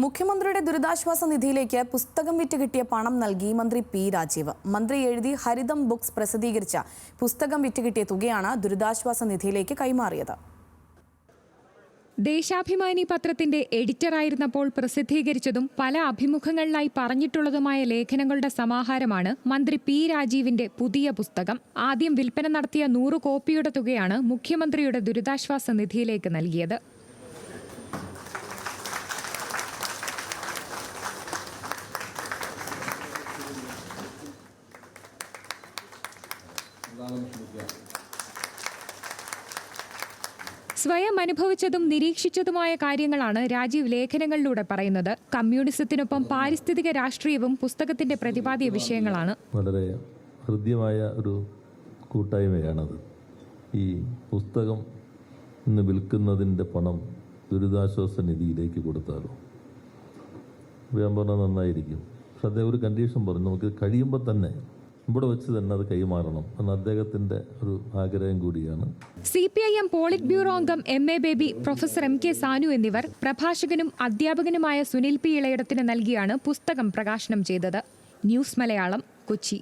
മുഖ്യമന്ത്രിയുടെ ദുരിതാശ്വാസ നിധിയിലേക്ക് പുസ്തകം വിറ്റ് കിട്ടിയ പണം നൽകി മന്ത്രി പി രാജീവ്. മന്ത്രി എഴുതി ഹരിതം ബുക്സ് പ്രസിദ്ധീകരിച്ച പുസ്തകം വിറ്റ് കിട്ടിയ തുകയാണ് ദുരിതാശ്വാസ നിധിയിലേക്ക് കൈമാറിയത്. ദേശാഭിമാനി പത്രത്തിന്റെ എഡിറ്ററായിരുന്നപ്പോൾ പ്രസിദ്ധീകരിച്ചതും പല അഭിമുഖങ്ങളിലായി പറഞ്ഞിട്ടുള്ളതുമായ ലേഖനങ്ങളുടെ സമാഹാരമാണ് മന്ത്രി പി രാജീവിന്റെ പുതിയ പുസ്തകം. ആദ്യം വിൽപ്പന നടത്തിയ 100 കോപ്പിയുടെ തുകയാണ് മുഖ്യമന്ത്രിയുടെ ദുരിതാശ്വാസ നിധിയിലേക്ക് നൽകിയത്. സ്വയം അനുഭവിച്ചതും നിരീക്ഷിച്ചതുമായ കാര്യങ്ങളാണ് രാജീവ് ലേഖനങ്ങളിലൂടെ പറയുന്നത്. കമ്മ്യൂണിസത്തിനൊപ്പം പാരിസ്ഥിതിക രാഷ്ട്രീയവും പുസ്തകത്തിന്റെ പ്രതിപാദ്യ വിഷയങ്ങളാണ്. വളരെ ഹൃദ്യമായ ഒരു കൂട്ടായ്മയാണത്. ഈ പുസ്തകം ഇന്ന് വിൽക്കുന്നതിൻ്റെ പണം ദുരിതാശ്വാസ നിധിയിലേക്ക് കൊടുത്താലോ? ഞാൻ പറഞ്ഞാൽ നന്നായിരിക്കും. പക്ഷെ അദ്ദേഹം ഒരു കണ്ടീഷൻ പറഞ്ഞു, നമുക്ക് കഴിയുമ്പോൾ തന്നെ ഇവിടെ വെച്ച് തന്നെ അത് കൈമാറണം എന്ന അദ്ദേഹത്തിന്റെ ഒരു ആഗ്രഹം കൂടിയാണ്. CPIM പോളിറ്റ് ബ്യൂറോ അംഗം MA baby, professor MK Sanu എന്നിവർ പ്രഭാഷകനും അധ്യാപകനുമായ സുനിൽ പി ഇളയിടത്തിന് നൽകിയാണ് പുസ്തകം പ്രകാശനം ചെയ്തത്. ന്യൂസ് മലയാളം, കൊച്ചി.